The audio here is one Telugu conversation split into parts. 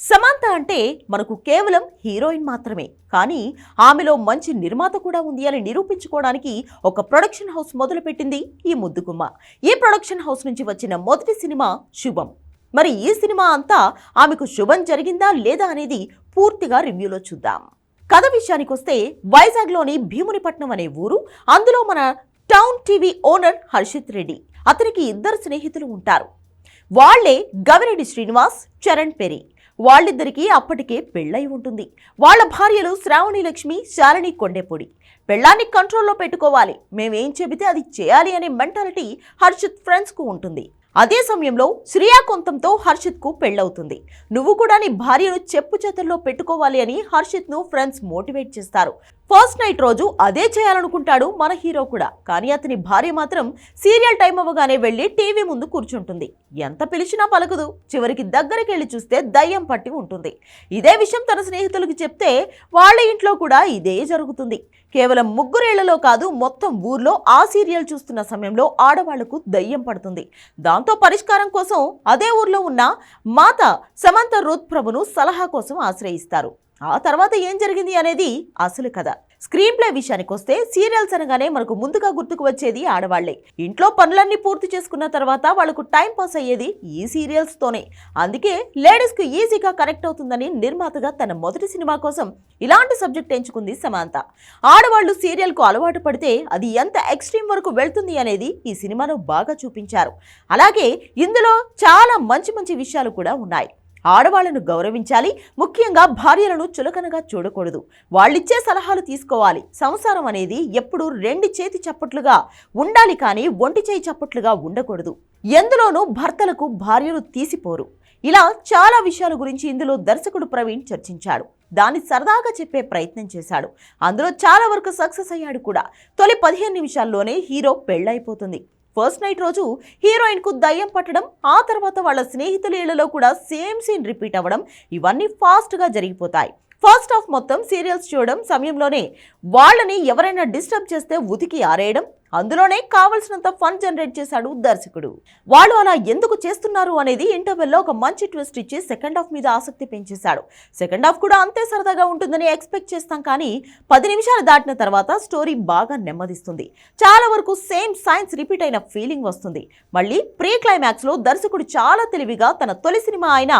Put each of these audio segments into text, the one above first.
సమంత అంటే మనకు కేవలం హీరోయిన్ మాత్రమే, కానీ ఆమెలో మంచి నిర్మాత కూడా ఉంది అని నిరూపించుకోవడానికి ఒక ప్రొడక్షన్ హౌస్ మొదలుపెట్టింది ఈ ముద్దుగుమ్మ. ఈ ప్రొడక్షన్ హౌస్ నుంచి వచ్చిన మొదటి సినిమా శుభం. మరి ఈ సినిమా అంతా ఆమెకు శుభం జరిగిందా లేదా అనేది పూర్తిగా రివ్యూలో చూద్దాం. కథ విషయానికి వస్తే వైజాగ్లోని భీమునిపట్నం అనే ఊరు. అందులో మన town TV owner Harshit Reddy, అతనికి ఇద్దరు స్నేహితులు ఉంటారు. వాళ్లే గవిరెడ్డి శ్రీనివాస్, చరణ్ పెరి. వాళ్ళిద్దరికీ అప్పటికే పెళ్ళై ఉంటుంది. వాళ్ళ భార్యలు శ్రావణి లక్ష్మి, శాలిని కొండేపొడి. పెళ్ళాన్ని కంట్రోల్లో పెట్టుకోవాలి, మేమేం చెబితే అది చేయాలి అనే మెంటాలిటీ హర్షిత్ ఫ్రెండ్స్ కు ఉంటుంది. అదే సమయంలో శ్రియా కొంతంతో హర్షిత్ కు పెళ్ళవుతుంది. నువ్వు కూడా నీ భార్యను చెప్పు చేతుల్లో పెట్టుకోవాలి అని హర్షిత్ ను ఫ్రెండ్స్ మోటివేట్ చేస్తారు. ఫస్ట్ నైట్ రోజు అదే చేయాలనుకుంటాడు మన హీరో కూడా. కానీ అతని భార్య మాత్రం సీరియల్ టైం అవ్వగానే వెళ్లి టీవీ ముందు కూర్చుంటుంది. ఎంత పిలిచినా పలకదు. చివరికి దగ్గరికి వెళ్లి చూస్తే దయ్యం పట్టి ఉంటుంది. ఇదే విషయం తన స్నేహితులకు చెప్తే వాళ్ళ ఇంట్లో కూడా ఇదే జరుగుతుంది. కేవలం ముగ్గురేళ్లలో కాదు, మొత్తం ఊర్లో ఆ సీరియల్ చూస్తున్న సమయంలో ఆడవాళ్లకు దయ్యం పడుతుంది. దాంతో పరిష్కారం కోసం అదే ఊర్లో ఉన్న మాత సమంత రూత్ ప్రభును సలహా కోసం ఆశ్రయిస్తారు. ఆ తర్వాత ఏం జరిగింది అనేది అసలు కథ. స్క్రీన్ ప్లే విషయానికి వస్తే సీరియల్స్ అనగానే మనకు ముందుగా గుర్తుకు వచ్చేది ఆడవాళ్లే. ఇంట్లో పనులన్నీ పూర్తి చేసుకున్న తర్వాత వాళ్లకు టైం పాస్ అయ్యేది ఈ సీరియల్స్ తోనే. అందుకే లేడీస్ కు ఈజీగా కనెక్ట్ అవుతుందని నిర్మాతగా తన మొదటి సినిమా కోసం ఇలాంటి సబ్జెక్ట్ ఎంచుకుంది సమంత. ఆడవాళ్లు సీరియల్ కు అలవాటు పడితే అది ఎంత ఎక్స్ట్రీమ్ వరకు వెళ్తుంది అనేది ఈ సినిమాలో బాగా చూపించారు. అలాగే ఇందులో చాలా మంచి మంచి విషయాలు కూడా ఉన్నాయి. ఆడవాళ్లను గౌరవించాలి, ముఖ్యంగా భార్యలను చులకనగా చూడకూడదు. వాళ్ళిచ్చే సలహాలు తీసుకోవాలి. సంసారం అనేది ఎప్పుడు రెండు చేతి చప్పట్లుగా ఉండాలి, కానీ ఒంటి చేయి చప్పట్లుగా ఉండకూడదు. ఎందులోనూ భర్తలకు భార్యలు తీసిపోరు. ఇలా చాలా విషయాల గురించి ఇందులో దర్శకుడు ప్రవీణ్ చర్చించాడు. దాన్ని సరదాగా చెప్పే ప్రయత్నం చేశాడు. అందులో చాలా వరకు సక్సెస్ అయ్యాడు కూడా. తొలి 15 నిమిషాల్లోనే హీరో పెళ్ళైపోతుంది. ఫస్ట్ నైట్ రోజు హీరోయిన్ కు దయ్యం పట్టడం, ఆ తర్వాత వాళ్ళ స్నేహితుల ఇళ్లలో కూడా సేమ్ సీన్ రిపీట్ అవ్వడం, ఇవన్నీ ఫాస్ట్ గా జరిగిపోతాయి. ఫస్ట్ హాఫ్ మొత్తం సీరియల్స్ చూడడం సమయంలోనే వాళ్ళని ఎవరైనా డిస్టర్బ్ చేస్తే ఉతికి ఆరేయడం, అందులోనే కావలసినంత ఫన్ జనరేట్ చేశాడు దర్శకుడు. వాళ్ళు అలా ఎందుకు చేస్తున్నారు అనేది ఇంటర్వెల్లో ఒక మంచి ట్విస్ట్ ఇచ్చి సెకండ్ హాఫ్ మీద ఆసక్తి పెంచేశాడు. సెకండ్ హాఫ్ కూడా అంతే సరదాగా ఉంటుందని ఎక్స్పెక్ట్ చేస్తాం, కానీ 10 నిమిషాలు దాటిన తర్వాత స్టోరీ బాగా నెమ్మదిస్తుంది. చాలా వరకు సేమ్ సైన్స్ రిపీట్ అయిన ఫీలింగ్ వస్తుంది. మళ్ళీ ప్రీ క్లైమాక్స్ లో దర్శకుడు చాలా తెలివిగా తన తొలి సినిమా అయిన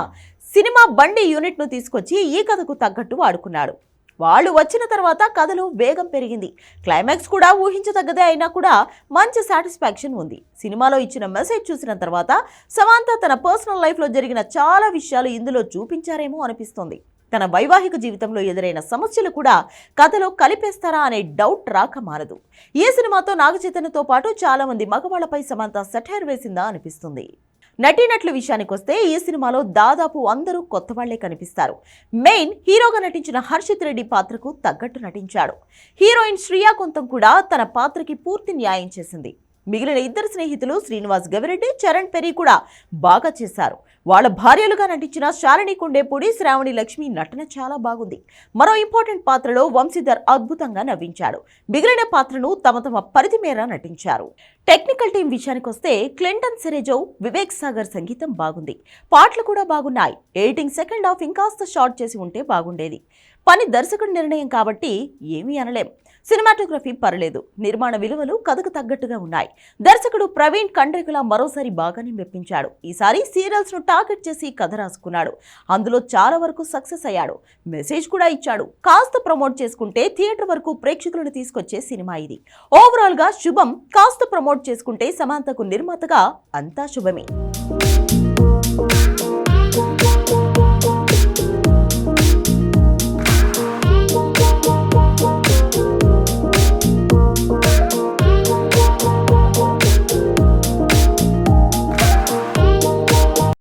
సినిమా బండి యూనిట్ ను తీసుకొచ్చి ఈ కథకు తగ్గట్టు వాడుకున్నాడు. వాళ్ళు వచ్చిన తర్వాత కథలో వేగం పెరిగింది. క్లైమాక్స్ కూడా ఊహించదగ్గదే అయినా కూడా మంచి సాటిస్ఫాక్షన్ ఉంది. సినిమాలో ఇచ్చిన మెసేజ్ చూసిన తర్వాత సమంత తన పర్సనల్ లైఫ్లో జరిగిన చాలా విషయాలు ఇందులో చూపించారేమో అనిపిస్తుంది. తన వైవాహిక జీవితంలో ఎదురైన సమస్యలు కూడా కథలో కలిపేస్తారా అనే డౌట్ రాక మారదు. ఈ సినిమాతో నాగచైతన్యతో పాటు చాలా మంది మగవాళ్లపై సమంత సెటైర్ వేసిందా అనిపిస్తుంది. నటీనటుల విషయానికి వస్తే ఈ సినిమాలో దాదాపు అందరూ కొత్త వాళ్లే కనిపిస్తారు. మెయిన్ హీరోగా నటించిన హర్షిత్ రెడ్డి పాత్రకు తగ్గట్టు నటించాడు. హీరోయిన్ శ్రియా కొంతం కూడా తన పాత్రకి పూర్తి న్యాయం చేసింది. మిగిలిన ఇద్దరు స్నేహితులు శ్రీనివాస్ గవిరెడ్డి, చరణ్ పెరి కూడా బాగా చేశారు. వాళ్ళ భార్యలుగా నటించిన శాలిని కొండేపూడి, శ్రావణి లక్ష్మి నటన చాలా బాగుంది. మరో ఇంపార్టెంట్ పాత్రలో వంశీధర్ అద్భుతంగా నవ్వించాడు. మిగిలిన పాత్రను తమ తమ పరిధి మేర నటించారు. టెక్నికల్ టీం విషయానికి వస్తే క్లింటన్ సెరెజో, వివేక్ సాగర్ సంగీతం బాగుంది. పాటలు కూడా బాగున్నాయి. ఎడిటింగ్ సెకండ్ హాఫ్ ఇంకాస్త షార్ట్ చేసి ఉంటే బాగుండేది. పని దర్శకుడి నిర్ణయం కాబట్టి ఏమీ అనలేం. సినిమాటోగ్రఫీ పర్లేదు. నిర్మాణ విలువలు కథకు తగ్గట్టుగా ఉన్నాయి. దర్శకుడు ప్రవీణ్ కండ్రికలా మరోసారి బాగానే మెప్పించాడు. ఈసారి సీరియల్స్ ను టార్గెట్ చేసి కథ రాసుకున్నాడు. అందులో చాలా వరకు సక్సెస్ అయ్యాడు. మెసేజ్ కూడా ఇచ్చాడు. కాస్త ప్రమోట్ చేసుకుంటే థియేటర్ వరకు ప్రేక్షకులను తీసుకొచ్చే సినిమా ఇది. ఓవరాల్ గా శుభం కాస్త ప్రమోట్ చేసుకుంటే సమంతకు నిర్మాతగా అంతా శుభమే.